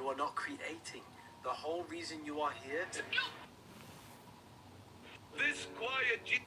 You are not creating. The whole reason you are here. This quiet.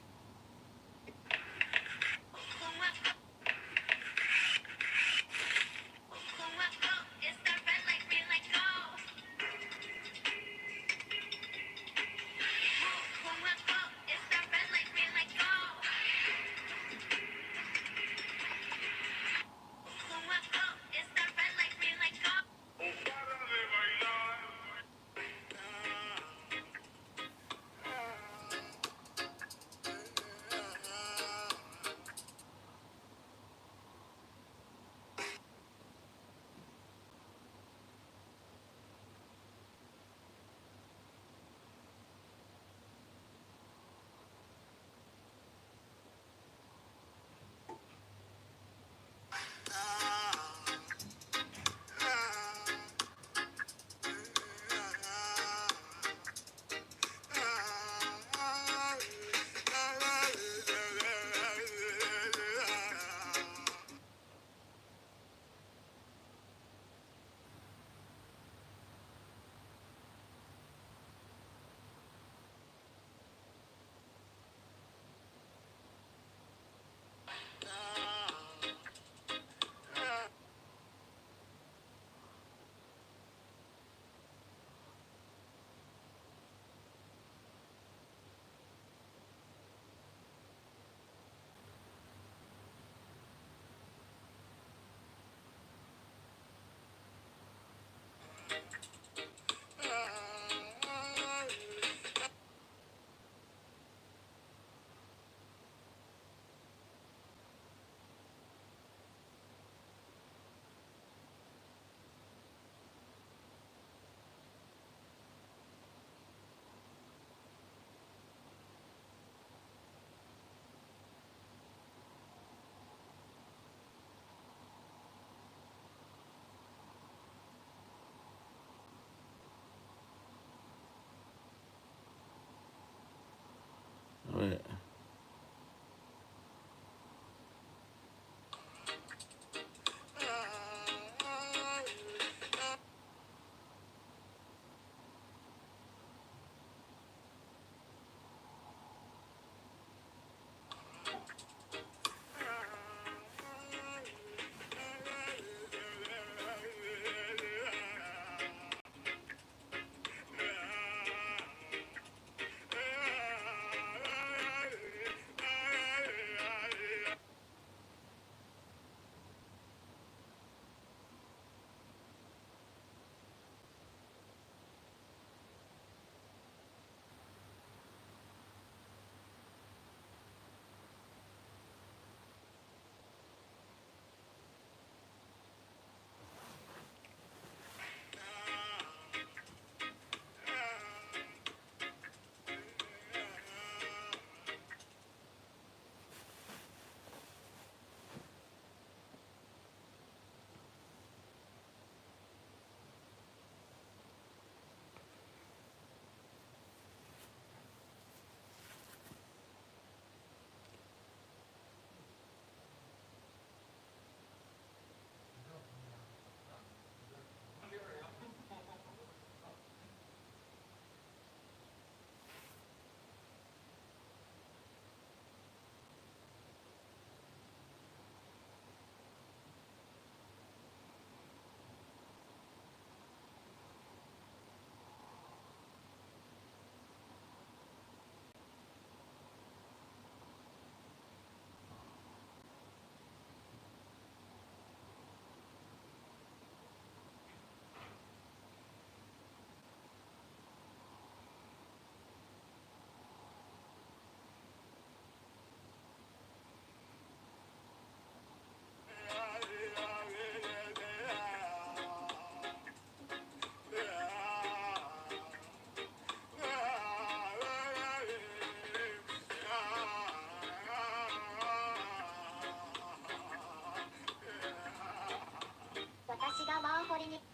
Wait.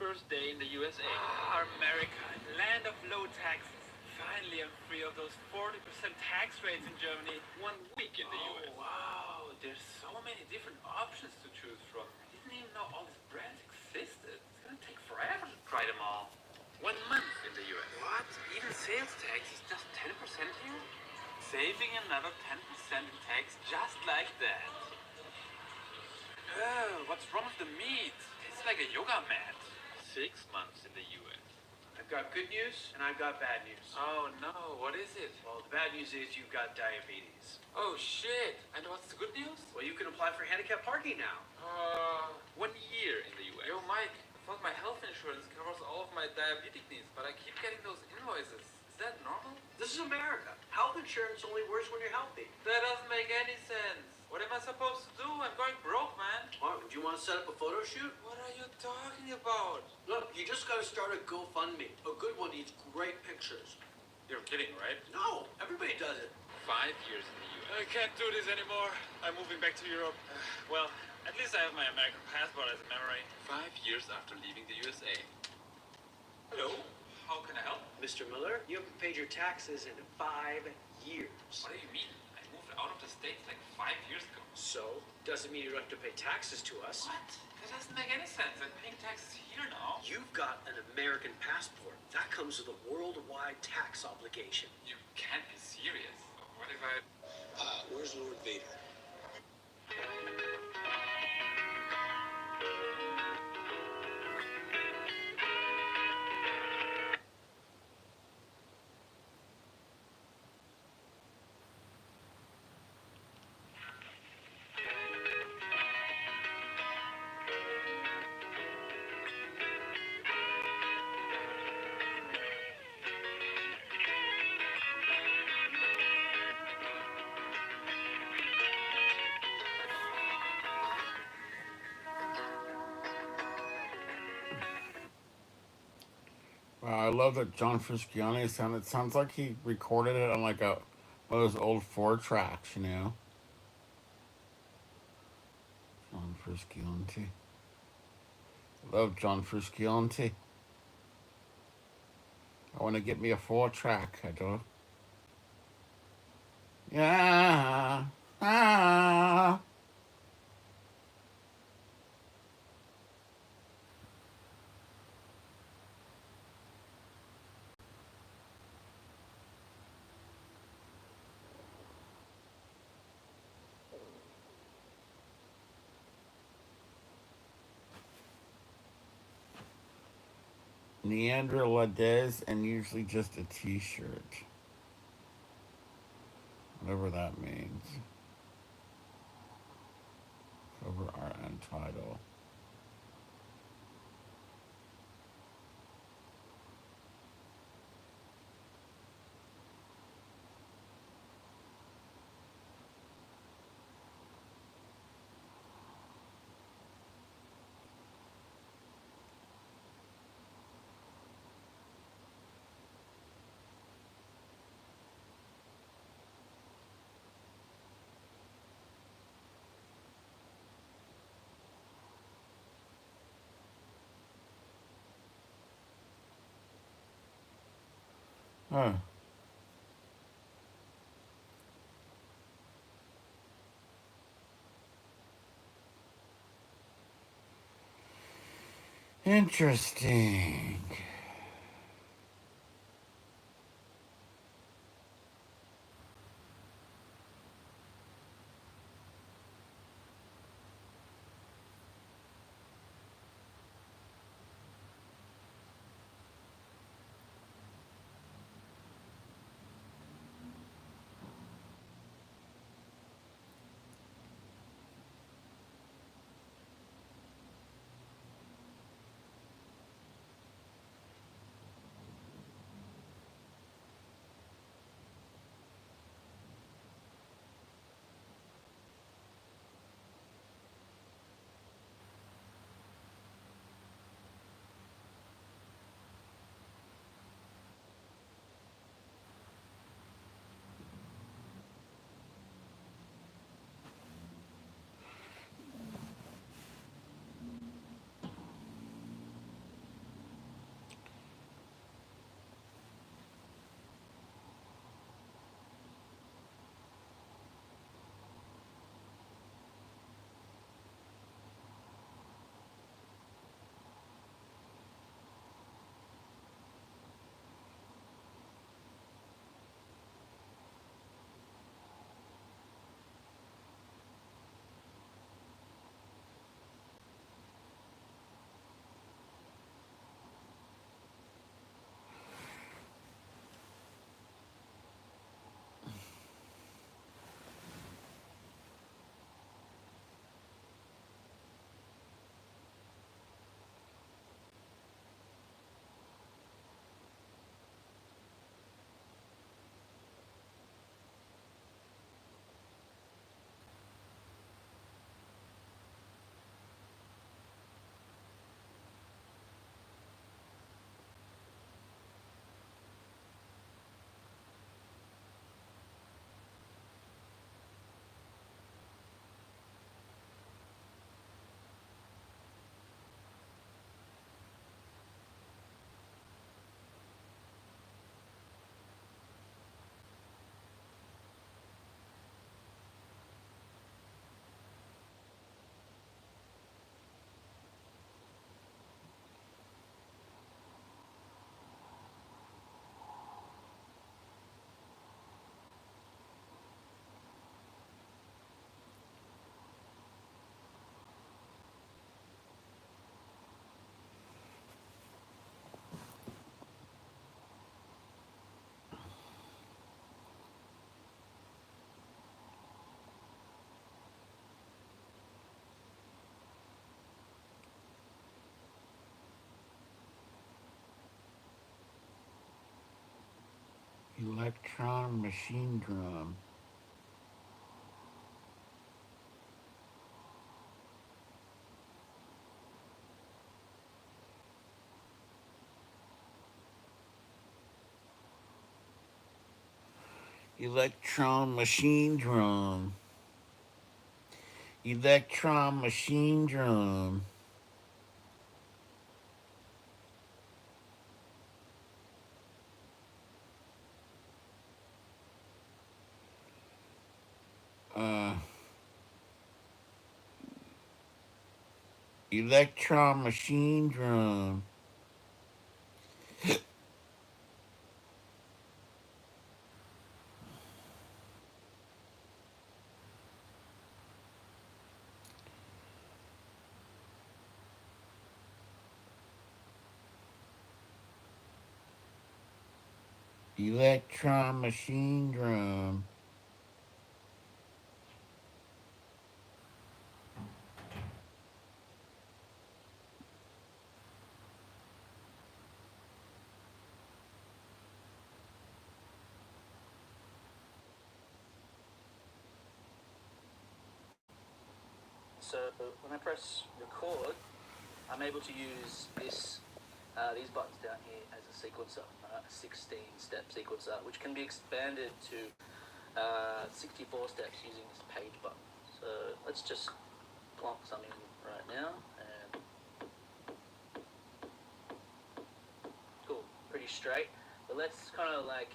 First day in the USA. Ah, America, land of low taxes. Finally, I'm free of those 40% tax rates in Germany. 1 week in the US. Wow, there's so many different options to choose from. I didn't even know all these brands existed. It's gonna take forever to try them all. Sales tax is just 10% here? Saving another 10% in tax just like that. What's wrong with the meat? Tastes like a yoga mat. 6 months in the US. I've got good news and I've got bad news. Oh no, what is it? Well, the bad news is you've got diabetes. Oh shit! And what's the good news? Well, you can apply for handicap parking now. 1 year in the US. Yo, Mike, I thought my health insurance covers all of my diabetic needs, but I keep getting those invoices. Is that normal? This is America. Health insurance only works when you're healthy. That doesn't make any sense. What am I supposed to do? I'm going broke, man. Well, do you want to set up a photo shoot? What are you talking about? Look, you just got to start a GoFundMe. A good one needs great pictures. You're kidding, right? No, everybody does it. 5 years in the US. I can't do this anymore. I'm moving back to Europe. Well, at least I have my American passport as a memory. 5 years after leaving the USA. Hello, how can I help? Mr. Miller, you haven't paid your taxes in 5 years. What do you mean? I moved out of the States like 5 years ago. So, doesn't mean you don't have to pay taxes to us. What? That doesn't make any sense. I'm paying taxes here now. You've got an American passport. That comes with a worldwide tax obligation. You can't be serious. What if I... Where's Lord Vader? Wow, I love that John Frusciante sound. It sounds like he recorded it on like one of those old 4 tracks, you know. John Frusciante. Love John Frusciante. I want to get me a 4 track. I do. Yeah. Ah. Neandra Ladez and usually just a t-shirt. Whatever that means. Cover art and title. Huh. Interesting. Electron machine drum. Electron machine drum. Electron machine drum. Uh, Electron machine drum. Electron machine drum. So when I press record, I'm able to use these buttons down here as a sequencer, a 16-step sequencer, which can be expanded to 64 steps using this page button. So let's just plonk some in right now, and cool, pretty straight. But let's kind of like,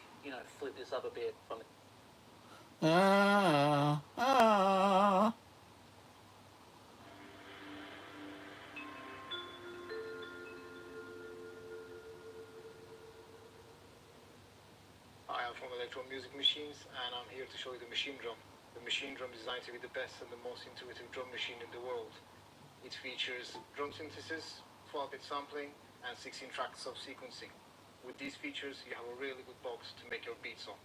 flip this up a bit from Ah, ah. Hi, I'm from Electron Music Machines, and I'm here to show you the machine drum. The machine drum is designed to be the best and the most intuitive drum machine in the world. It features drum synthesis, 12-bit sampling, and 16 tracks of sequencing. With these features, you have a really good box to make your beats on.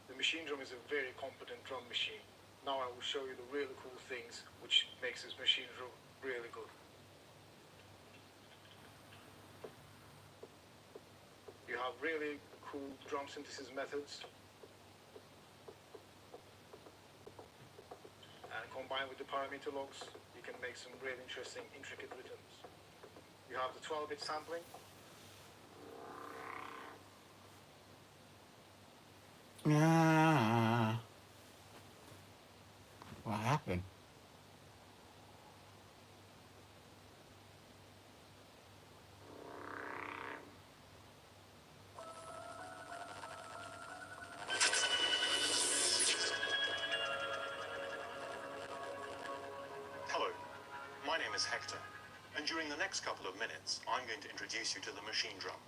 The machine drum is a very competent drum machine. Now I will show you the really cool things which makes this machine drum really good. You have really cool drum synthesis methods, and combined with the parameter logs, you can make some really interesting, intricate rhythms. You have the 12-bit sampling. Ah. What happened? Hello, my name is Hector, and during the next couple of minutes, I'm going to introduce you to the machine drum.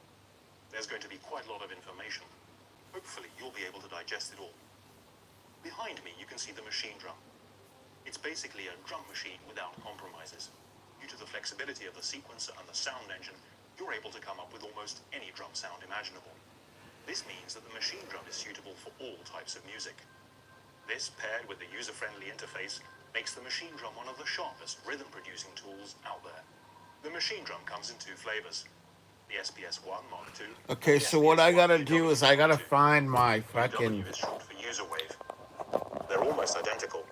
There's going to be quite a lot of information. Hopefully, you'll be able to digest it all. Behind me, you can see the machine drum. It's basically a drum machine without compromises. Due to the flexibility of the sequencer and the sound engine, you're able to come up with almost any drum sound imaginable. This means that the machine drum is suitable for all types of music. This, paired with the user-friendly interface, makes the machine drum one of the sharpest rhythm-producing tools out there. The machine drum comes in two flavors, the SPS-1 Mark II. Okay, so what I gotta do is I gotta find my fucking UW is short for user wave. They're almost identical,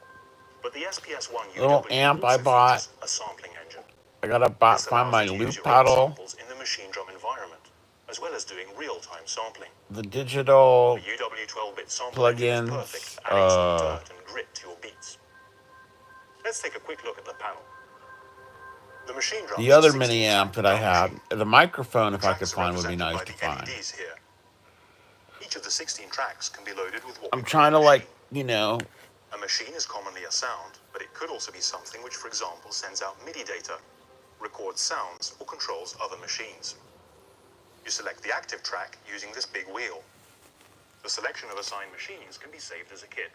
but the SPS-1 little UW amp I also bought. features a sampling engine. I gotta This find allows my you to use loop your own pedal, samples in the machine drum environment, as well as doing real-time sampling. the digital The UW 12-bit sample engine is perfect plugins, for adding some dirt and grit to your beats. Let's take a quick look at the panel. The machine drum the is a other 16 mini amp track that I drum had, machine. the microphone, The if I could tracks are find, would be represented nice by to the find. LEDs here. Each of the 16 tracks can be loaded with what I'm we call trying a to, machine. A machine is commonly a sound, but it could also be something which, for example, sends out MIDI data, records sounds, or controls other machines. You select the active track using this big wheel. The selection of assigned machines can be saved as a kit.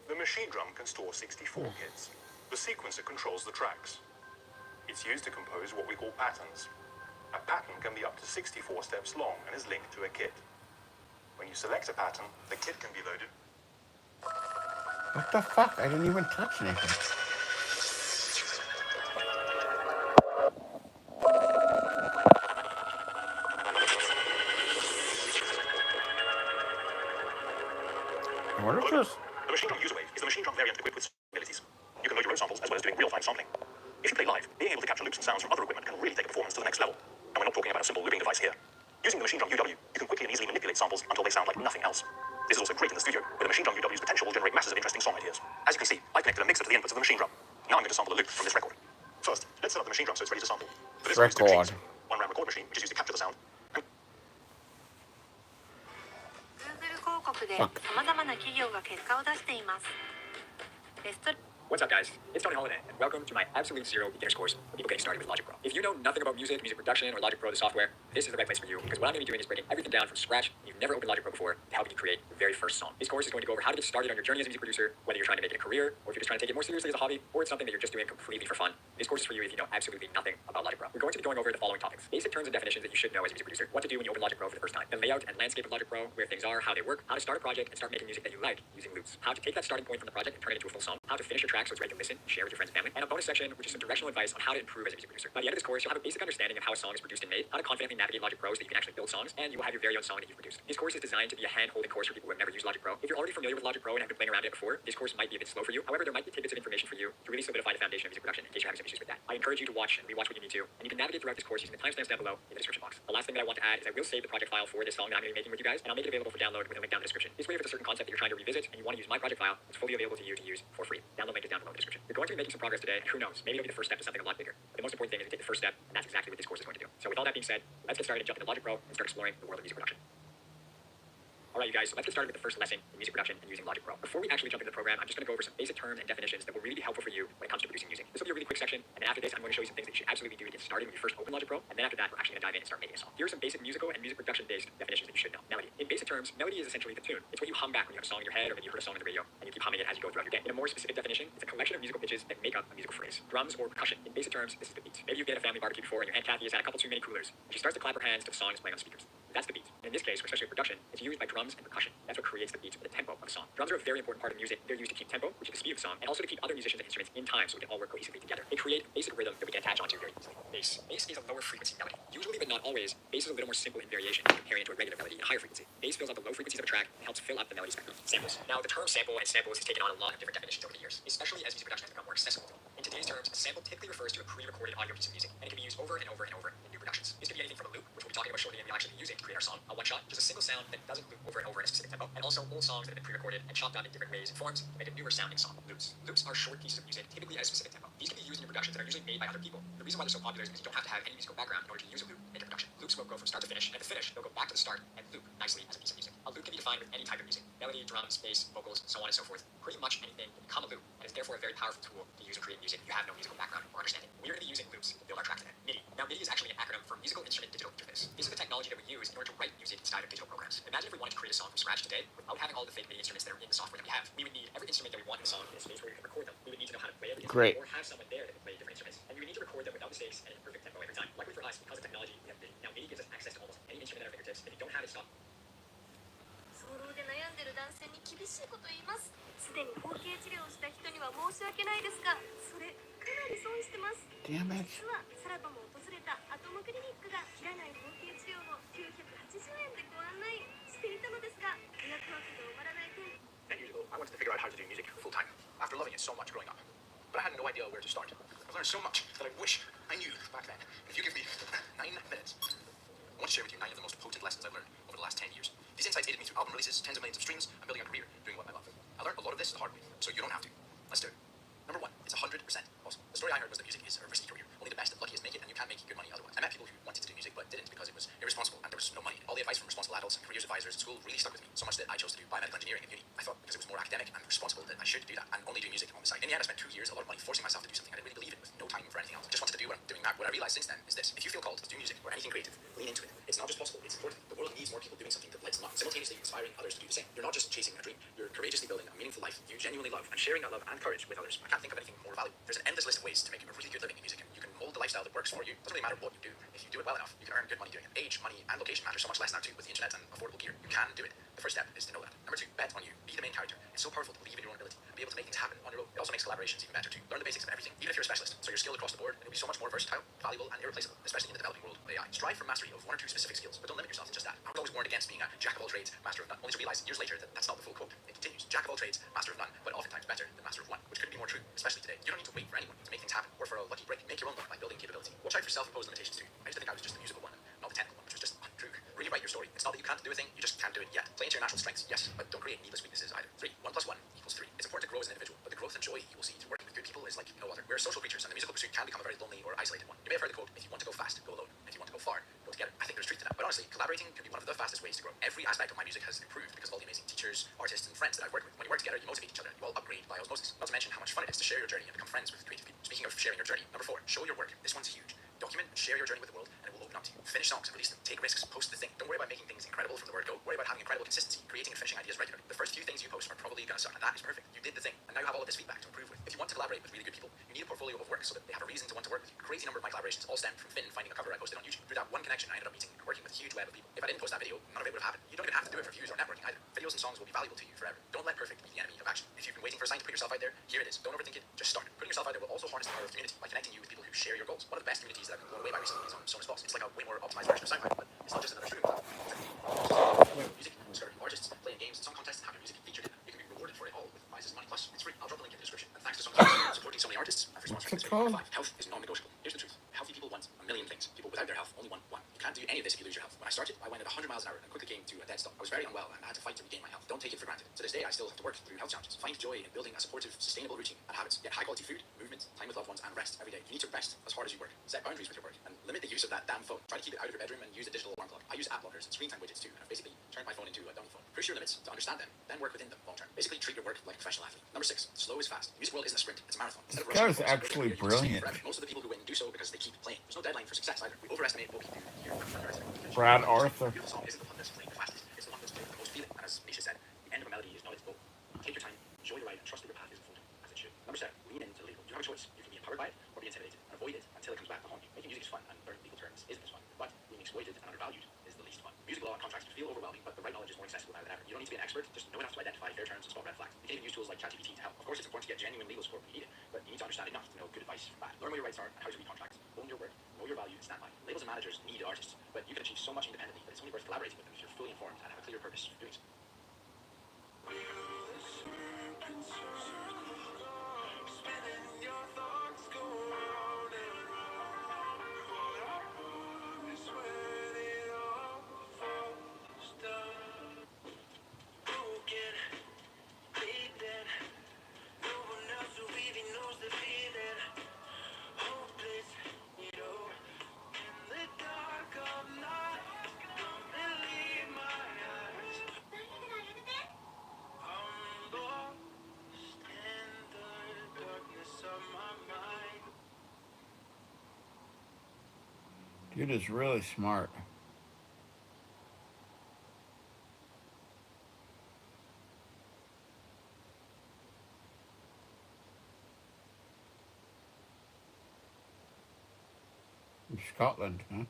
The machine drum can store 64 kits. The sequencer controls the tracks. It's used to compose what we call patterns. A pattern can be up to 64 steps long and is linked to a kit. When you select a pattern, the kit can be loaded. What the fuck? I didn't even touch anything. What is this? The machine drum user wave is the machine drum variant equipped with abilities. You can load your own samples as well as doing real-time sampling. If you play live, being able to capture loops and sounds from other equipment can really take the performance to the next level. And we're not talking about a simple looping device here. Using the machine drum UW, you can quickly and easily manipulate samples until they sound like nothing else. This is also great in the studio, where the machine drum UW's potential will generate masses of interesting song ideas. As you can see, I connected a mixer to the inputs of the machine drum. Now I'm going to sample a loop from this record. First, let's set up the machine drum so it's ready to sample. For this, we use two Record. machines. One RAM record machine, which is used to capture the sound. Google 広告で様々な企業が結果を出しています。レスト What's up, guys? It's Tony Holiday, and welcome to my Absolute Zero Beginner's course for people getting started with Logic Pro. If you know nothing about music production, or Logic Pro, the software, this is the right place for you, because what I'm going to be doing is breaking everything down from scratch. You've never opened Logic Pro before, to help you create your very first song. This course is going to go over how to get started on your journey as a music producer, whether you're trying to make it a career, or if you're just trying to take it more seriously as a hobby, or it's something that you're just doing completely for fun. This course is for you if you know absolutely nothing about Logic Pro. We're going to be going over the following topics: basic terms and definitions that you should know as a music producer, what to do when you open Logic Pro for the first time, the layout and landscape of Logic Pro, where things are, how they work, how to start a project and start making music that you like using loops, how to take that starting point from the project and turn it into a full song, how to finish your track so it's ready to listen, share with your friends and family, and a bonus section which is some directional advice on how to improve as a music producer. By the end of this course, you'll have a basic understanding of how a song is produced and made, how to confidently navigate Logic Pro so that you can actually build songs, and you will have your very own song that you've produced. This course is designed to be a hand-holding course for people who have never used Logic Pro. If you're already familiar with Logic Pro and have been playing around it before, this course might be a bit slow for you. However, there might be tidbits of information for you to really solidify the foundation of music production in case you're having some issues with that. I encourage you to watch and rewatch what you need to, and you can navigate throughout this course using the timestamps down below in the description box. The last thing that I want to add is I will save the project file for this song that I'm going to be making with you guys, and I'll make it available for download with a link down in the description. This way, if it's a certain concept that you're trying to revisit and you want to use my project file, it's fully available to you to use for free. Download link is down below in the description. You're going to be making some progress today, and who knows, maybe it'll be the first step to something a lot bigger. But the most important thing is to take the first step, and that's exactly what this course is going to do. So with all that being said, let's get started and jump into Logic Pro and start exploring the world of music production. Alright, you guys, so let's get started with the first lesson in music production and using Logic Pro. Before we actually jump into the program, I'm just going to go over some basic terms and definitions that will really be helpful for you when it comes to producing music. This will be a really quick section, and then after this, I'm going to show you some things that you should absolutely do to get started when you first open Logic Pro, and then after that, we're actually going to dive in and start making a song. Here are some basic musical and music production-based definitions that you should know. Melody. In basic terms, melody is essentially the tune. It's what you hum back when you have a song in your head, or maybe you heard a song on the radio, and you keep humming it as you go throughout your day. In a more specific definition, it's a collection of musical pitches that make up a musical phrase. Drums or percussion. In basic terms, this is the beat. Maybe you've been at a family barbecue before, and your Aunt Kathy has had a couple too many coolers, and she starts to clap her hands to the song that's playing on the speakers. That's the beat. And in this case, especially with production, it's used by drums and percussion. That's what creates the beat, the tempo of a song. Drums are a very important part of music. They're used to keep tempo, which is the speed of the song, and also to keep other musicians and instruments in time so we can all work cohesively together. They create a basic rhythm that we can attach onto very easily. Bass. Bass is a lower frequency melody. Usually, but not always, bass is a little more simple in variation comparing it to a regular melody in higher frequency. Bass fills out the low frequencies of a track and helps fill up the melody spectrum. Samples. Now, the term sample and samples has taken on a lot of different definitions over the years, especially as music production has become more accessible. In today's terms, a sample typically refers to a pre-recorded audio piece of music, and it can be used over and over and over in new productions. This could be anything from a loop, which we'll be talking about shortly and we'll actually be using to create our song, a one-shot, just a single sound that doesn't loop over and over in a specific tempo, and also old songs that have been pre-recorded and chopped up in different ways and forms to make a newer sounding song. Loops. Loops are short pieces of music, typically at a specific tempo. These can be used in your productions that are usually made by other people. The reason why they're so popular is because you don't have to have any musical background in order to use a loop in your production. Loops will go from start to finish, and at the finish, they'll go back to the start and loop nicely as a piece of music. A loop can be defined with any type of music: melody, drums, bass, vocals, so on and so forth. Pretty much anything can become a loop, and is therefore a very powerful tool to use and create music if you have no musical background or understanding. We're going to be using loops to build our track today. MIDI. Now, MIDI is actually an acronym for Musical Instrument Digital Interface. This is the technology that we use in order to write music inside of digital programs. Imagine if we wanted to create a song from scratch today without having all the fake MIDI instruments that are in the software that we have. We would need every instrument that we want in the song in a space where we can record them. We would need to know how to play every instrument, or have someone there that can play different instruments. And we would need to record them without mistakes and in perfect tempo every time. Luckily for us, because of technology, we have MIDI. Now, MIDI gives us access to almost any instrument at our fingertips. If you don't have it, stop. 早漏で悩んでる男性に厳しいこと言います。すでに包茎治療をした人には申し訳ないですが、それかなり損してます。Damn it. 実はさらばも訪れたアトムクリニックが切らない包茎治療を980円でご案内していたのですが、予約枠が埋まらない点。 10 years ago, I wanted to figure out how to do music full time, after loving it so much growing up. But I had no idea where to start. I've learned so much that I wish I knew back then. If you give me 9 minutes, I want to share with you 9 of the most potent lessons I've learned over the last 10 years. These insights aided me through album releases, tens of millions of streams, and building a career doing what I love. I learned a lot of this the hard way, so you don't have to. Let's do it. Number 1, it's 100% possible. The story I heard was that music is a risky career. Only the best and luckiest make it, and you can't make good money otherwise. I met people who wanted to do music but didn't because it was irresponsible and there was no money. All the advice from responsible adults and careers advisors at school really stuck with me, so much that I chose to do biomedical engineering at uni. I thought because it was more academic and responsible that I should do that and only do music on the side. In the end, I spent 2 years, a lot of money, forcing myself to do something I didn't really believe in with no time for anything else. I just wanted to do what I'm doing now. What I realized since then is this: if you feel called to do music or anything creative, lean into it. It's not just possible, it's important. The world needs more people doing something that lights them up, simultaneously inspiring others to do the same. You're not just chasing a dream, you're courageously building a meaningful life you genuinely love and sharing that love and courage with others. I can't think of anything more valuable. There's an endless list of ways to make a really good living in music, and you can mold the lifestyle that works for you. It doesn't really matter what you do. If you do it well enough, You can earn good money doing it. Age, money, and location matter so much less now too with the internet and affordable gear. You can do it. The first step is to know that. Number 2, bet on you. Be the main character. It's so powerful to believe in your own ability and be able to make things happen on your own. It also makes collaborations even better too. Learn the basics of everything, even if you're a specialist. So you're skilled across the board, and you'll be so much more versatile, valuable, and irreplaceable, especially in the developing world of AI. Strive for mastery of 1 or 2 specific skills, but don't limit yourself to just that. I was always warned against being a jack of all trades, master of none, only to realize years later that that's not the full quote. It continues. Jack of all trades, master of none, but oftentimes better than master of one, which couldn't be more true, especially today. You don't need to wait for anyone to make things happen or for a lucky break. Make your own luck by building capability. Watch out for self-imposed limitations too. I used to think I was just the musical one, not the technical one, which was just untrue. Really write your story. It's not that you can't do a thing, you just can't do it yet. Play into your natural strengths, yes, but don't create needless weaknesses either. 3. 1 + 1 = 3. It's important to grow as an individual, but the growth and joy you will see through working with good people is like no other. We're social creatures, and the musical pursuit can become a very lonely or isolated one. You may have heard the quote, if you want to go fast, go alone. If you want to go far, go together. I think there's truth to that. But honestly, collaborating can be one of the fastest ways to grow. Every aspect of my music has improved because of all the amazing teachers, artists, and friends that I've worked with. When you work together, you motivate each other, and you all upgrade by osmosis. Not to mention how much fun it is to share your journey and become friends with creative people. Speaking of sharing your journey, number 4, show your work. This one's huge. Document and share your journey with the world, and it will open up to you. Finish songs and release them. Take risks, post the thing. Don't worry about making things incredible from the word go. Worry about having incredible consistency, creating and finishing ideas regularly. The first few things you post are probably gonna suck, and that is perfect. You did the thing, and now you have all of this feedback to improve with. If you want to collaborate with really good people, you need a portfolio of work so that they have a reason to want to work with you. A crazy number of my collaborations all stemmed from Finn finding a cover I posted on YouTube. Through that one connection, I ended up meeting and working with a huge web of people. If I didn't post that video, none of it would have happened. You don't even have to do it for views or networking either. Videos and songs will be valuable to you forever. Don't let perfect be the enemy of action. If you've been waiting for a sign to put yourself out there, here it is. Don't overthink it, just start. Putting yourself out there will also harness the power of community by connecting you with people who share your goals. One of the best communities that I've been blown away by recently is on Sonos Boss. It's like a way more optimized version of SoundCloud, but it's not just another streaming platform. Music, discover artists, playing games, song contests, and have your music featured in them. You can be rewarded for it all with Mises Money Plus. It's free. I'll drop the link in the description. And thanks to Sonos for supporting so many artists and for sponsoring this video. Number 5, health is non-negotiable. Here's the truth. Healthy people want a million things. People without their health only want one. You can't do any of this if you lose your health. When I started, I went at 100 miles an hour and quickly came to a dead stop. I was very unwell and I had to fight to regain my health. Don't take it for granted. To this day, I still have to work through health challenges. Find joy in building a supportive, sustainable routine and habits. Get high-quality food, movement, time with loved ones, and rest every day. You need to rest as hard as you work. Set boundaries with your work and limit the use of that damn phone. Try to keep it out of your bedroom and use a digital alarm clock. I use app blockers and screen time widgets too, and I've basically turned my phone into a dummy phone. Push your limits to understand them, then work within them long term. Basically, treat your work like a professional athlete. Number 6, slow is fast. The music world isn't a sprint, it's a marathon. Instead of This rushing, guy's actually brilliant. most of the people who win do so because they keep playing. There's no deadline for success either. We overestimate what we can do here. Brad Arthur. The beautiful song isn't the one that's played the fastest, it's the one that's played with the most feeling. And as Misha said, the end of a melody is not its goal. Take your time, enjoy your ride, and trust that your path is unfolding as it should. Number 7, lean into the legal. You have a choice. You can be empowered by it or be intimidated and avoid it until it comes back to haunt you. Making music is fun, and learning legal terms isn't as fun. But being exploited and undervalued is the least fun. Music law and contracts can feel overwhelming, but the right knowledge is more accessible now than ever. You don't need to be an expert, just know enough to identify fair terms and spot red flags. You can even use tools like ChatGPT to help. Of course, it's important to get genuine legal support when you need it, but you need to understand enough to know good advice from bad. Learn what your rights are and how to read contracts. Own your work, know your value, and stand by. Labels and managers need artists, but you can achieve so much independently that it's only worth collaborating with them if you're fully informed and have a clear purpose for doing so. Dude is really smart. From Scotland, huh?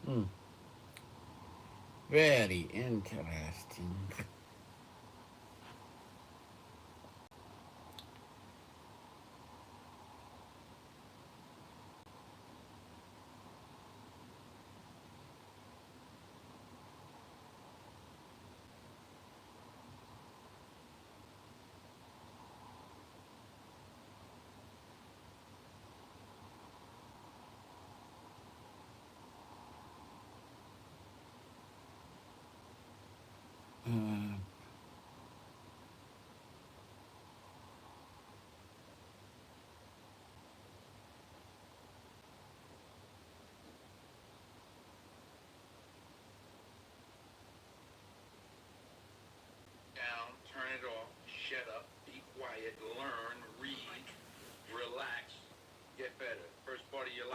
Hmm. Very interesting.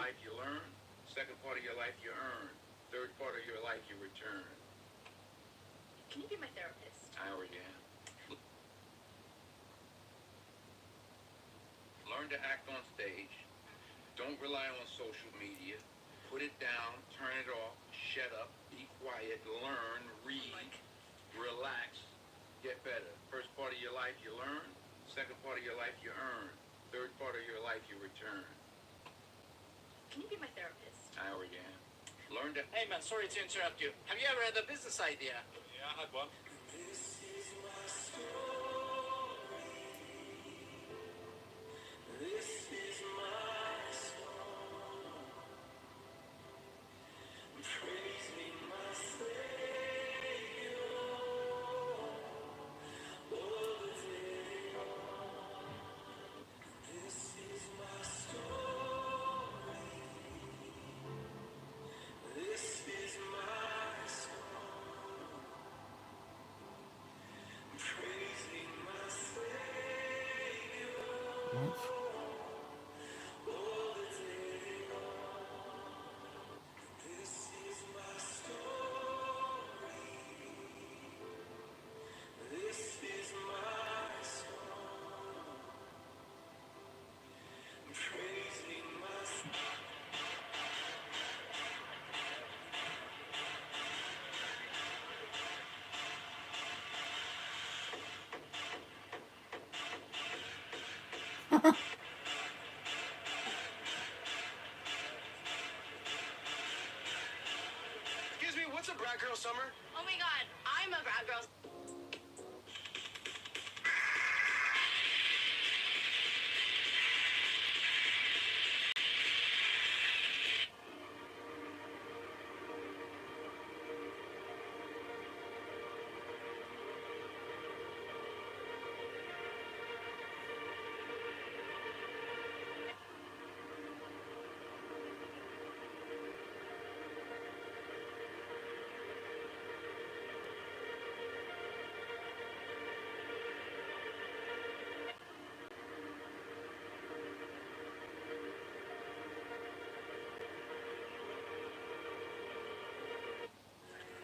life you learn. Second part of your life you earn. Third part of your life you return. Can you be my therapist? I already am. Learn to act on stage. Don't rely on social media. Put it down, turn it off, shut up, be quiet, learn, read, relax, get better. First part of your life you learn. Second part of your life you earn. Third part of your life you return. Can you be my therapist? I already am. Learn to... Hey man, sorry to interrupt you. Have you ever had a business idea? Yeah, I had one. What? Excuse me, what's a brat girl summer? Oh my god, I'm a brat girl.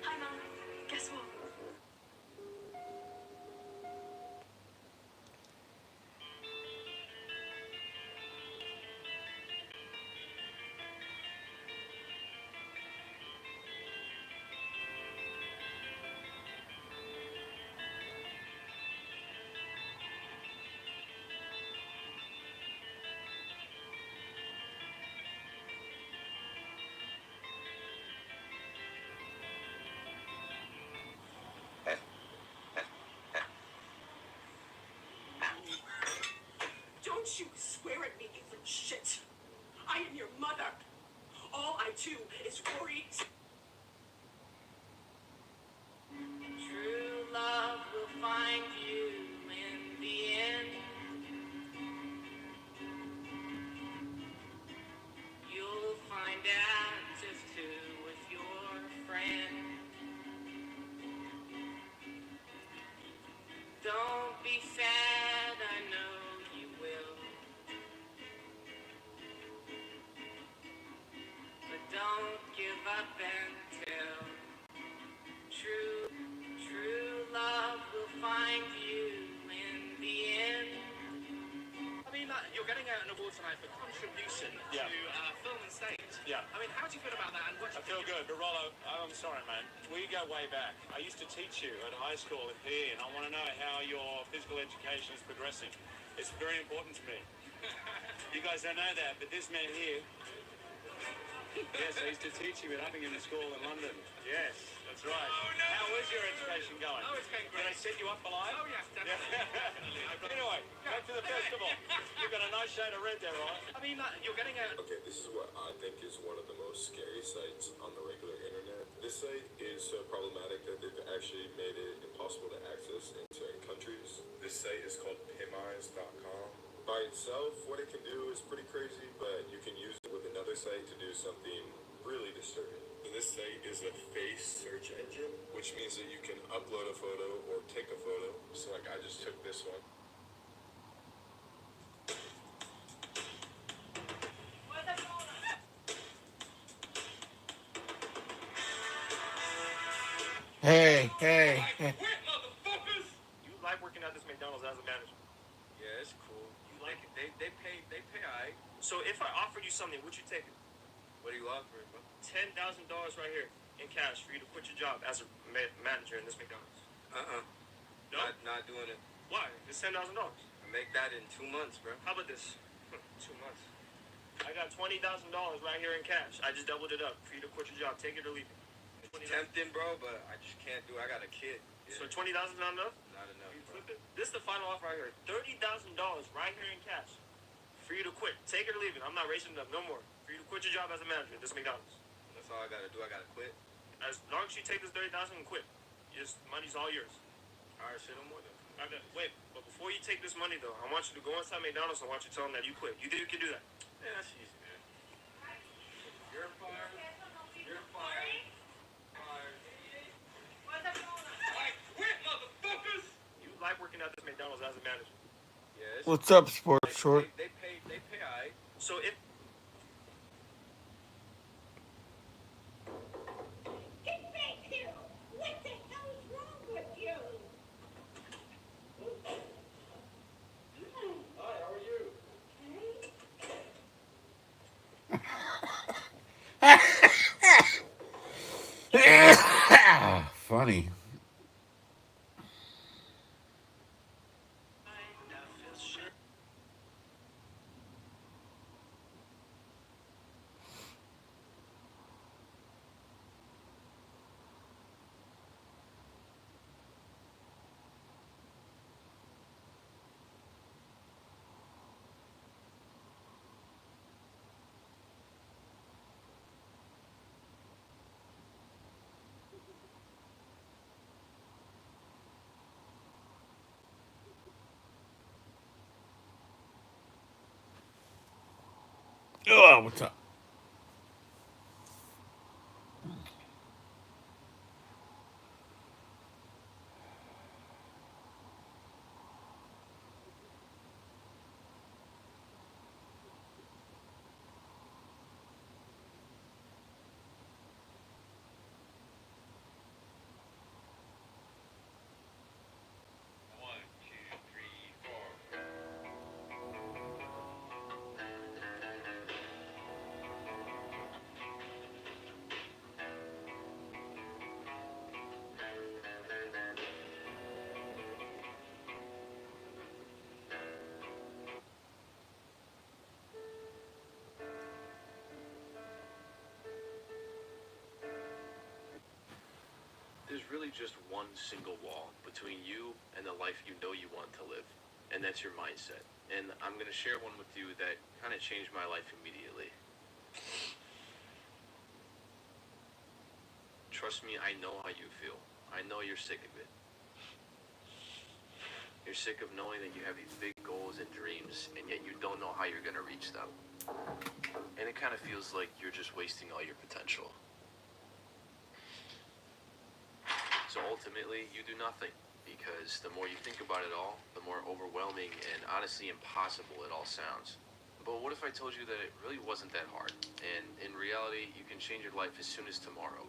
Hi mom, guess what? Don't you swear at me, you little shit. I am your mother. All I do is worry. True love will find you in the end. You'll find out just who was your friend. Don't be sad, I know you will. But don't give up until true love will find you in the end. I mean, like, you're getting an award tonight for contribution to film and stage. Yeah. I mean, how do you feel about that? And what do I you feel think? good, but Rollo, I'm sorry, man. We go way back. I used to teach you at high school in PE, and I want to know how your physical education is progressing. It's very important to me. You guys don't know that, but this man here, yes, I used to teach you at Uppingham School in London. Yes, that's right. Oh, no. How is your education going? Oh, it's going Did great. they set you up for life? Oh, yes, definitely. Definitely. I've got- Anyway, back to the festival. You've got a nice shade of red there, right? I mean, like, you're getting a... Okay, this is what I think is one of the most scary sites on the regular internet. This site is so problematic that they've actually made it impossible to access in certain countries. This site is called PimEyes.com. By itself, what it can do is pretty crazy, but you can use it with another site to do something really disturbing. So this site is a face search engine, which means that you can upload a photo or take a photo. So like I just took this one. Hey, hey, I hey. quit, motherfuckers! You like working at this McDonald's as a manager? Yeah, it's cool. You like it? They pay alright. So if I offered you something, would you take it? What are you offering, bro? $10,000 right here in cash for you to quit your job as a manager in this McDonald's. No? Not doing it. Why? It's $10,000. I make that in 2 months, bro. How about this? 2 months. I got $20,000 right here in cash. I just doubled it up for you to quit your job. Take it or leave it. It's tempting, bro, but I just can't do it. I got a kid. Yeah. So $20,000 not enough? Not enough, You bro. flip it? This is the final offer right here. $30,000 right here in cash for you to quit. Take it or leave it. I'm not racing it up no more. For you to quit your job as a manager at this McDonald's. That's all I gotta do. I gotta quit. As long as you take this $30,000 and quit, just money's all yours. Alright, shit, I'm more than. Wait, but before you take this money though, I want you to go inside McDonald's and I want you to tell them that you quit. You think you can do that? Yeah, that's easy, man. You're fired. You're fired. I quit, motherfuckers! You like working at this McDonald's as a manager? Yeah, it's What's up, Sports Short? They pay alright. So if Get back here! What the hell is wrong with you? Hi, how are you? Funny. Oh, what's up? There's really just one single wall between you and the life you know you want to live, and that's your mindset. And I'm going to share one with you that kind of changed my life immediately. Trust me, I know how you feel. I know you're sick of it. You're sick of knowing that you have these big goals and dreams, and yet you don't know how you're going to reach them. And it kind of feels like you're just wasting all your potential. So ultimately, you do nothing, because the more you think about it all, the more overwhelming and honestly impossible it all sounds. But what if I told you that it really wasn't that hard, and in reality, you can change your life as soon as tomorrow?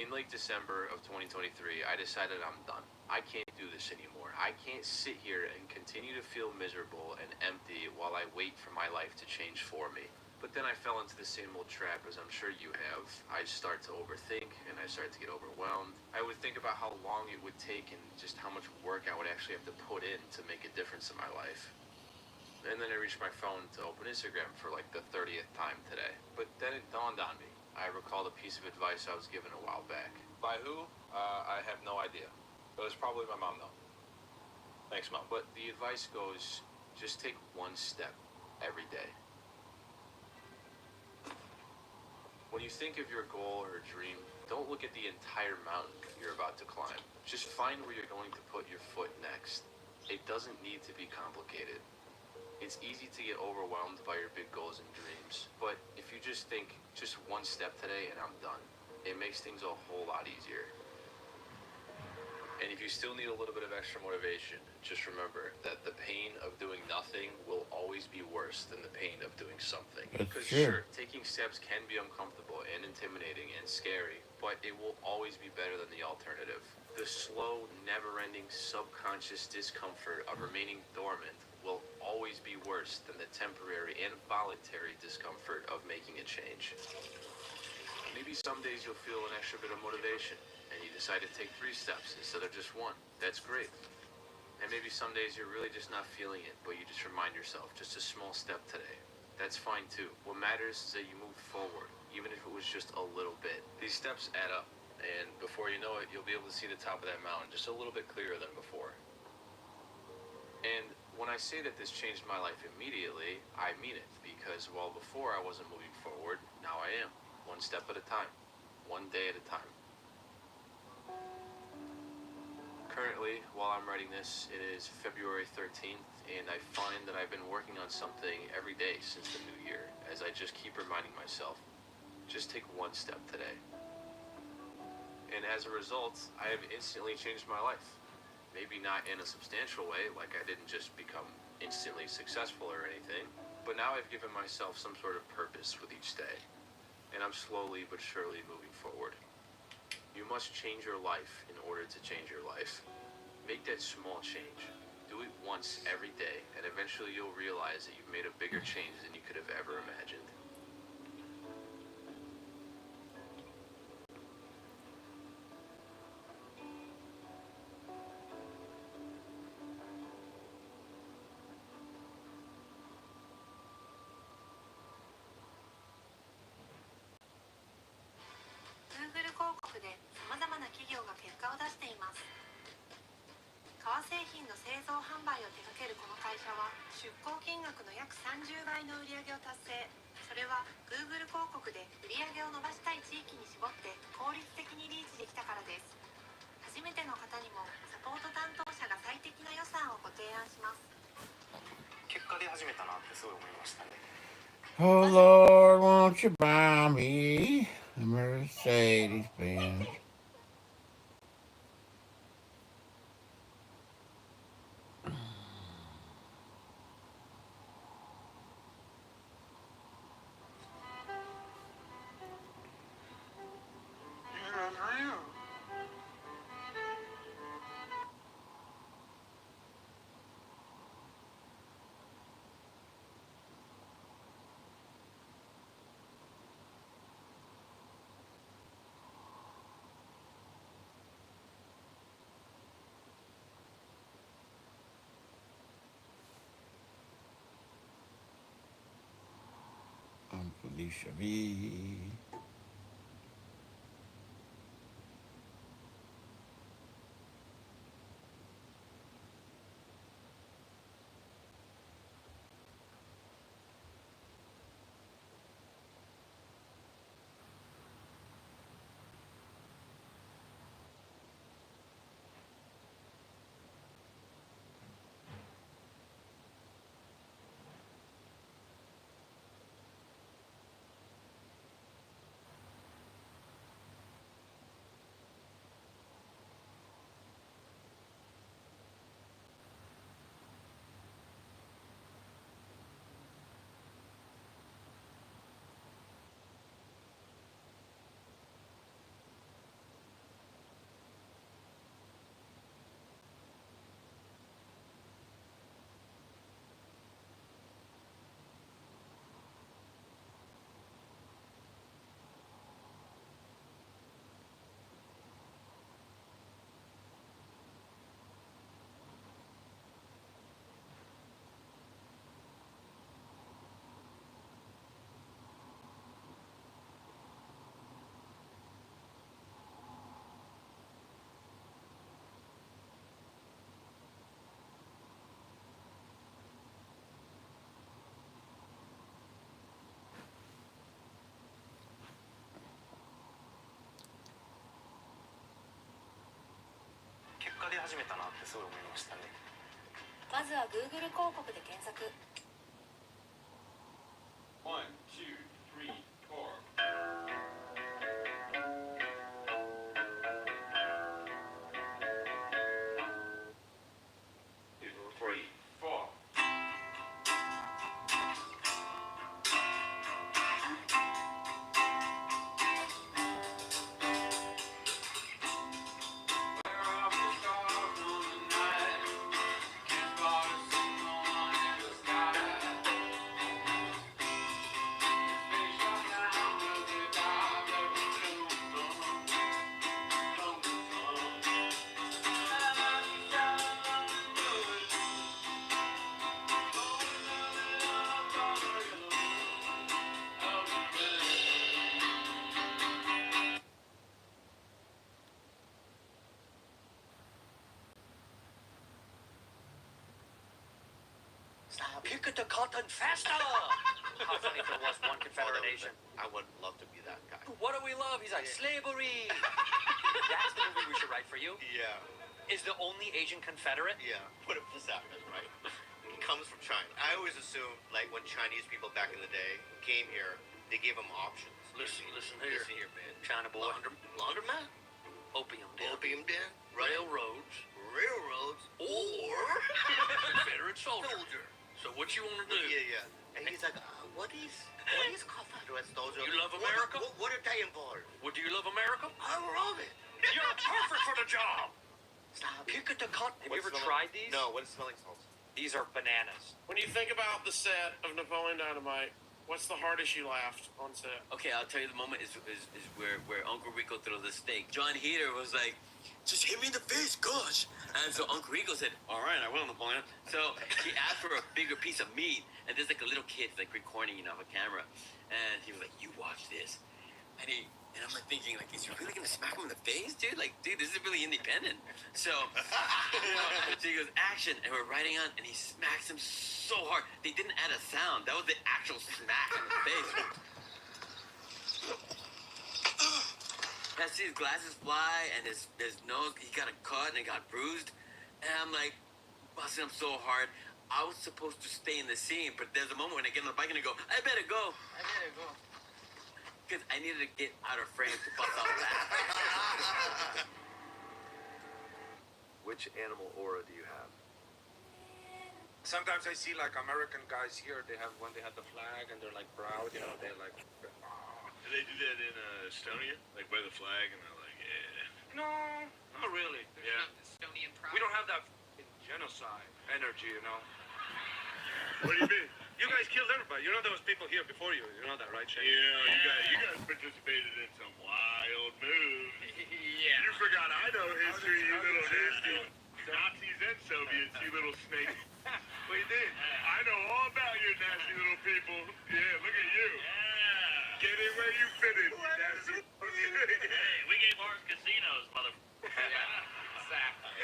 In late December of 2023, I decided I'm done. I can't do this anymore. I can't sit here and continue to feel miserable and empty while I wait for my life to change for me. But then I fell into the same old trap, as I'm sure you have. I start to overthink, and I start to get overwhelmed. I would think about how long it would take and just how much work I would actually have to put in to make a difference in my life. And then I reached my phone to open Instagram for like the 30th time today. But then it dawned on me. I recalled a piece of advice I was given a while back. By who? I have no idea. It was probably my mom, though. Thanks, Mom. But the advice goes, just take one step every day. When you think of your goal or dream, don't look at the entire mountain you're about to climb. Just find where you're going to put your foot next. It doesn't need to be complicated. It's easy to get overwhelmed by your big goals and dreams, but if you just think, just one step today and I'm done, it makes things a whole lot easier. And if you still need a little bit of extra motivation, just remember that the pain of doing nothing will always be worse than the pain of doing something. That's Because true. sure, taking steps can be uncomfortable and intimidating and scary, but it will always be better than the alternative. The slow, never-ending subconscious discomfort of remaining dormant will always be worse than the temporary and voluntary discomfort of making a change. Maybe some days you'll feel an extra bit of motivation, and you decide to take 3 steps instead of just 1. That's great. And maybe some days you're really just not feeling it, but you just remind yourself, just a small step today. That's fine too. What matters is that you move forward, even if it was just a little bit. These steps add up, and before you know it, you'll be able to see the top of that mountain just a little bit clearer than before. And when I say that this changed my life immediately, I mean it, because while before I wasn't moving forward, now I am. 1 step at a time, 1 day at a time. Currently, while I'm writing this, it is February 13th, and I find that I've been working on something every day since the new year, as I just keep reminding myself, just take 1 step today. And as a result, I have instantly changed my life. Maybe not in a substantial way, like I didn't just become instantly successful or anything, but now I've given myself some sort of purpose with each day, and I'm slowly but surely moving forward. You must change your life in order to change your life. Make that small change. Do it once every day, and eventually you'll realize that you've made a bigger change than you could have ever imagined. Google 広告で様々な企業が結果を出しています。革製品の製造販売を手掛けるこの会社は出稿金額の約30倍の売り上げを達成。それは Google 広告で売り上げを伸ばしたい地域に絞って効率的にリーチできたからです。初めての方にもサポート担当者が最適な予算をご提案します。結果出始めたなってすごい思いましたね。Oh Lord, won't you buy me a Mercedes Benz? Felicia V.出始めたなってすごい思いましたね。まずは Google 広告で検索。1, 2, 3, 4. the cotton faster! How funny if there was one Confederate Asian. I would love to be that guy. What do we love? He's like, slavery! That's the movie we should write for you? Yeah. Is the only Asian Confederate? Yeah. What if this happens, right? He comes from China. I always assumed, like, when Chinese people back in the day came here, they gave them options. Listen here. Listen here, man. China boy. Laundromat? Opium den. Opium den? Railroads. Railroads? Or... Confederate soldier. So what you want to do? Yeah. And he's like, what is Confederate soldier? You love America? What did they involve? Well, do you love America? I love it. You're perfect for the job. Stop. Pick at the cotton. Have you ever What's tried these? No, what is smelling salts? These are bananas. When you think about the set of Napoleon Dynamite, what's the hardest you laughed on set? Okay, I'll tell you the moment is where Uncle Rico throws the steak. John Heater was like, just hit me in the face, gosh. And so Uncle Rico said, all right, I will, Napoleon. So he asked for a bigger piece of meat. And there's like a little kid like recording, off a camera. And he was like, you watch this. And I'm like thinking, like, is he really gonna smack him in the face, dude? Like, dude, this is really independent. So, so he goes, action, and we're riding on, and he smacks him so hard. They didn't add a sound. That was the actual smack in the face. I see his glasses fly, and his nose, he got a cut, and it got bruised. And I'm like, busting him so hard. I was supposed to stay in the scene, but there's a moment when I get on the bike and I go, I better go. Because I needed to get out of frame to bust out that. Which animal aura do you have? Sometimes I see like American guys here. They have when they have the flag and they're like proud. They're like. Do they do that in Estonia? Like by the flag and they're like, yeah. No, not really. Yeah. Estonian pride. We don't have that genocide energy. What do you mean? You guys killed everybody. You know there was people here before you. You know that, right, Shane? Yeah, you guys participated in some wild moves. Yeah. You forgot I know history, you little nasty. Nazis and Soviets, you little snake. We did. I know all about your nasty little people. Yeah, look at you. Yeah. Get in where you fit in, you nasty. Hey, we gave ours casinos, mother. Yeah, exactly.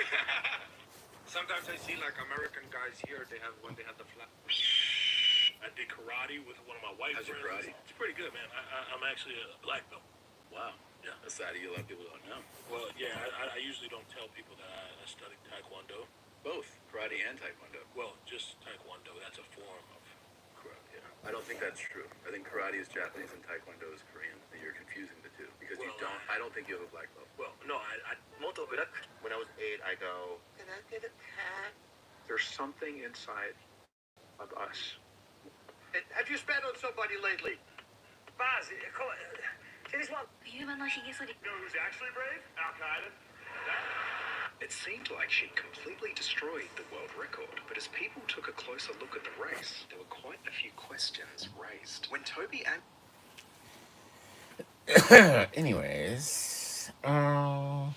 Sometimes I see like American guys here. They have when they have the flag. I did karate with one of my white How's your friends. karate? It's pretty good, man. I'm actually a black belt. Wow. Yeah. That's a lot of people don't know. Well, yeah, I usually don't tell people that I studied Taekwondo. Both karate and taekwondo. Well, just Taekwondo. That's a form of Karate. Yeah. I don't think that's true. I think karate is Japanese and taekwondo is Korean. You're confusing the two because I don't think you have a black belt. Well, no, I When I was 8, I go, can I get a tag? There's something inside of us. Have you spat on somebody lately? Baz, come on. Can this one? You know who's actually brave? Al-Qaeda. It seemed like she'd completely destroyed the world record, but as people took a closer look at the race, there were quite a few questions raised. When Toby and... Anyways, yeah.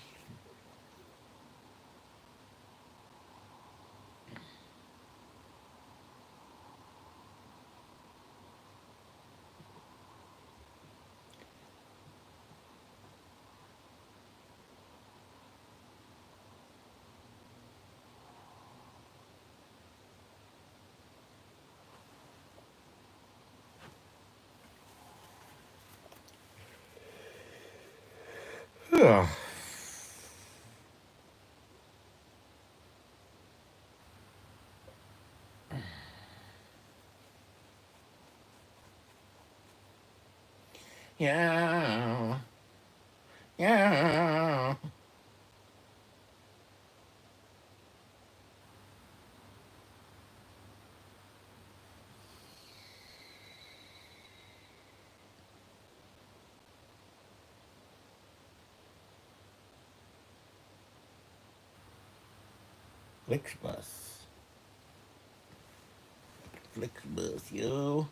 Yeah. Yeah. Flixbus. Flixbus, yo.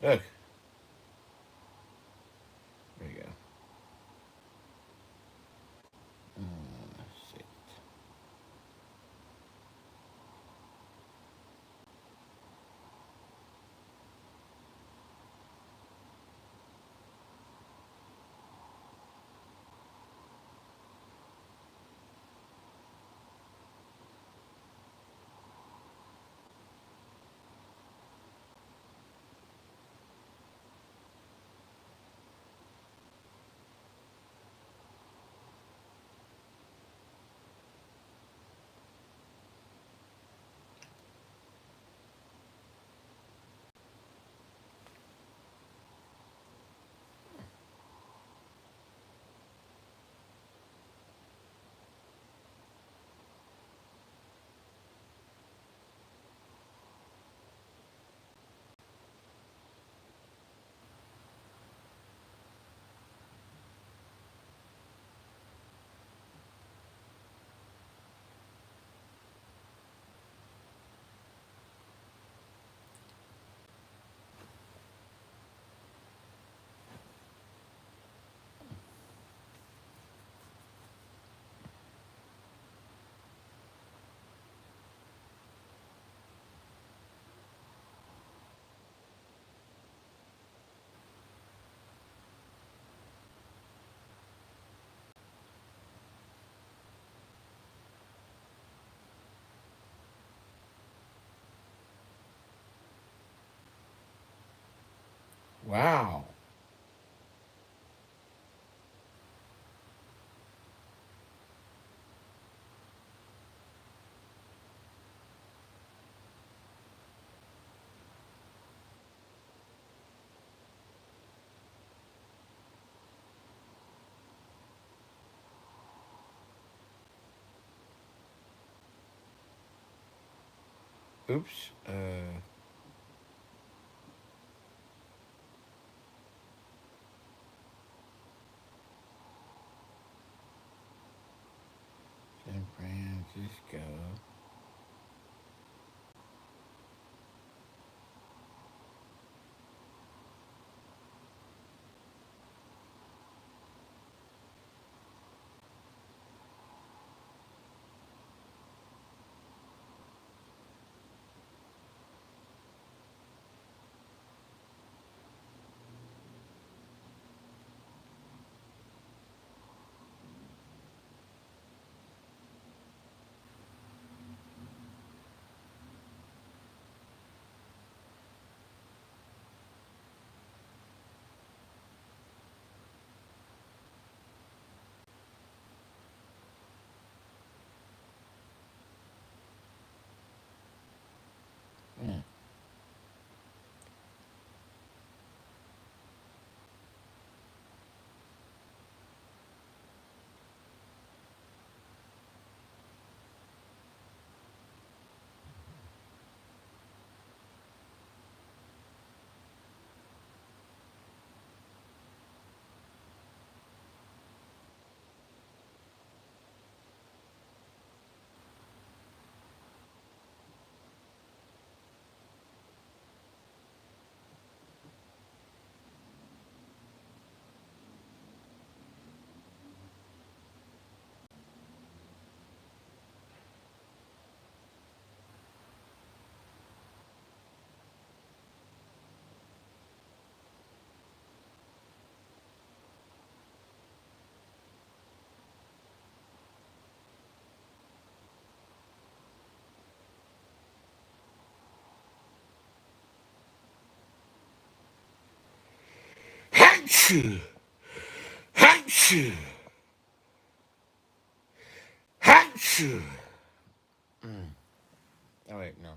Look. There you go. Let's see. Wow. Oops. San Francisco. Mm. Hatchoo! Hatchoo! Hatchoo! Oh, wait, no.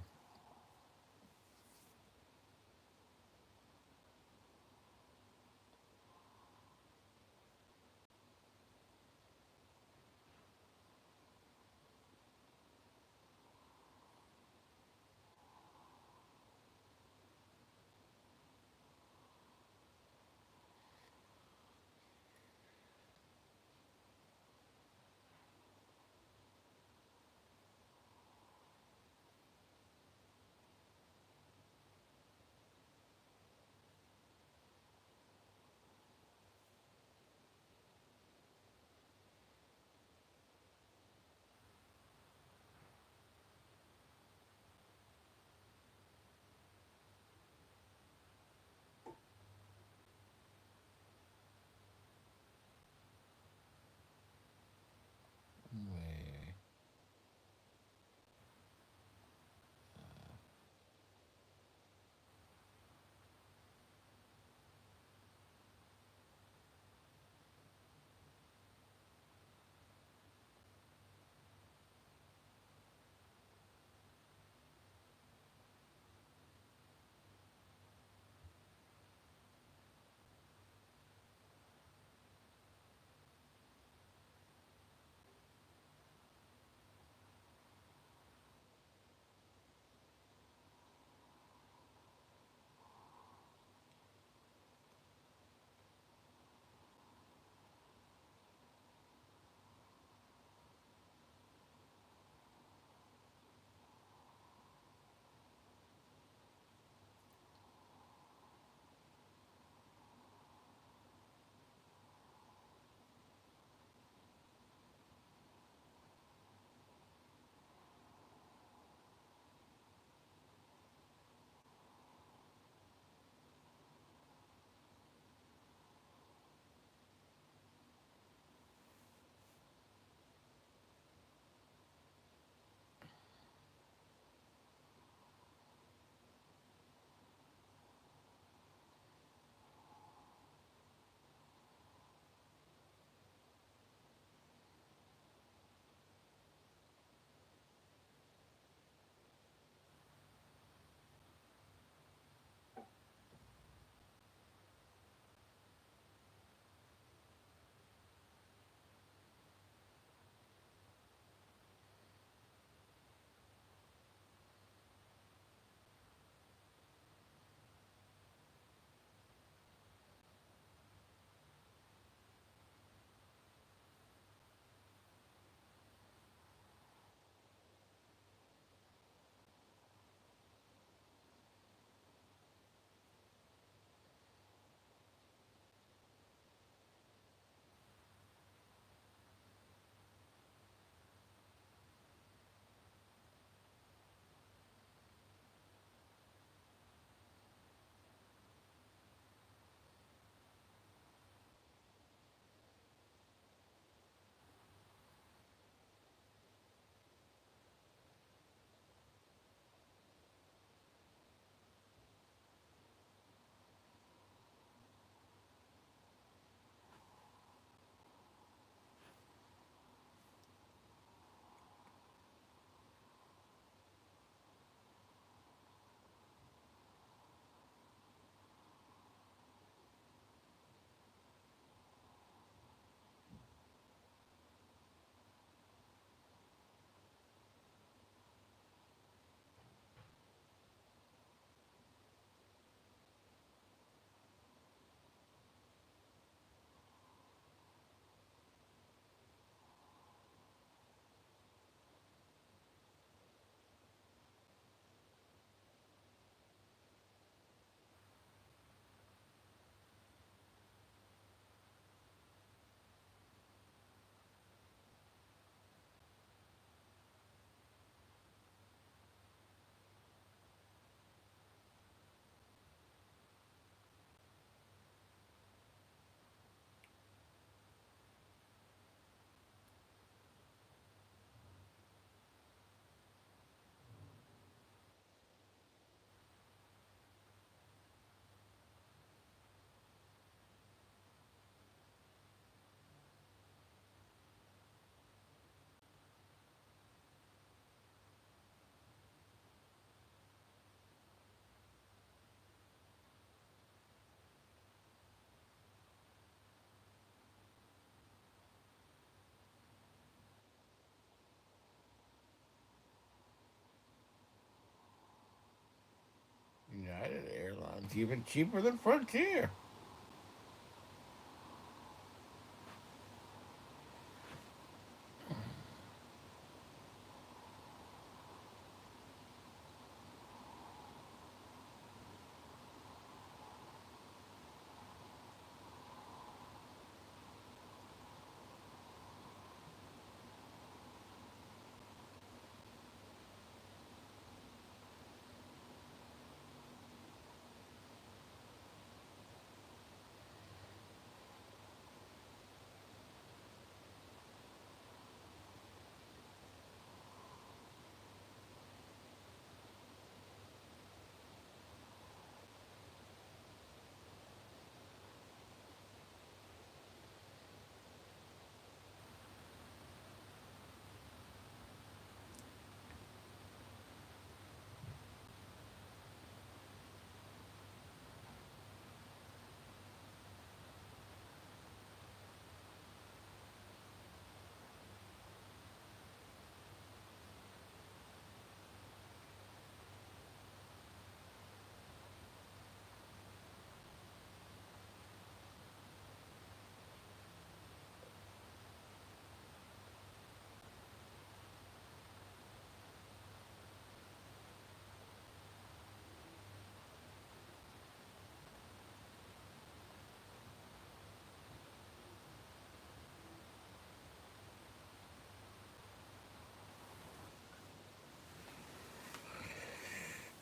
It's even cheaper than Frontier.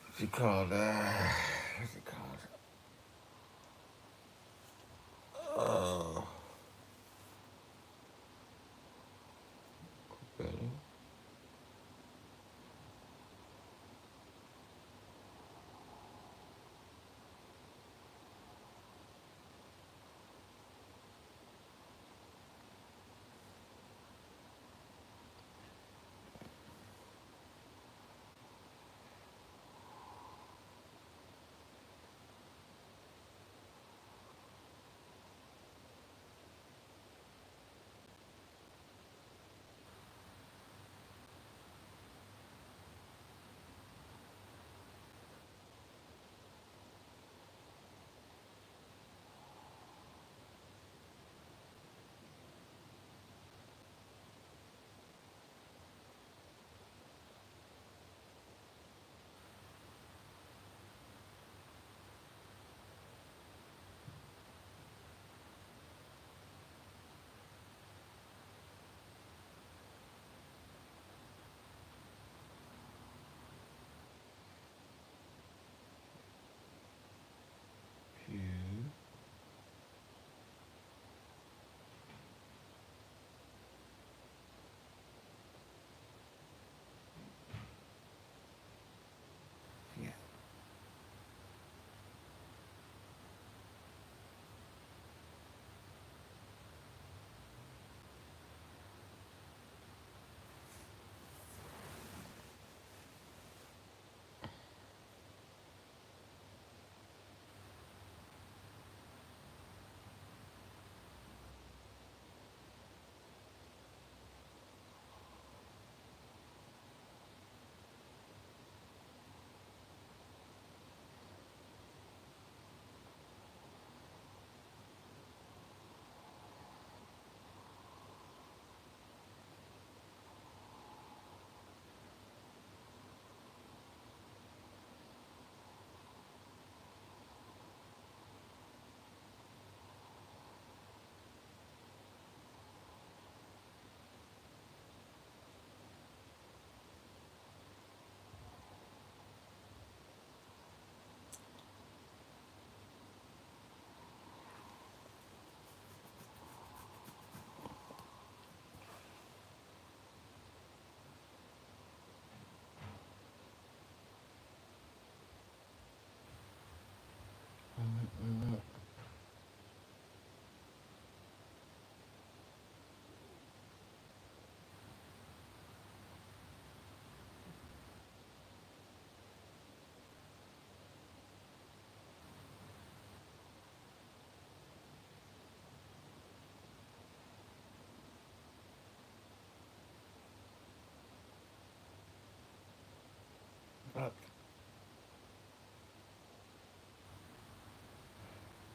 What's it called? What's it called? Oh, really?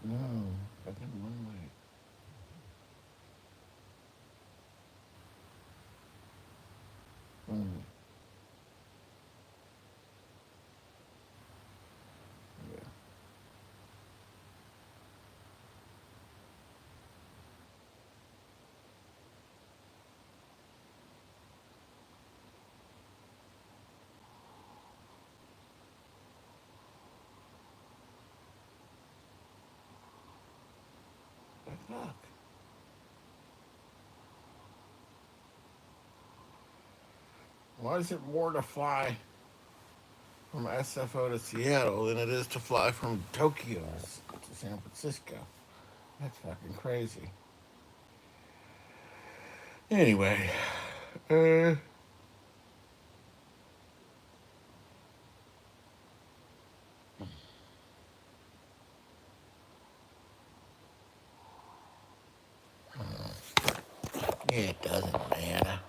No, fucking one way. Mm. Yeah. But fuck. Why is it more to fly from SFO to Seattle than it is to fly from Tokyo to San Francisco? That's fucking crazy. Anyway, uh, it doesn't matter.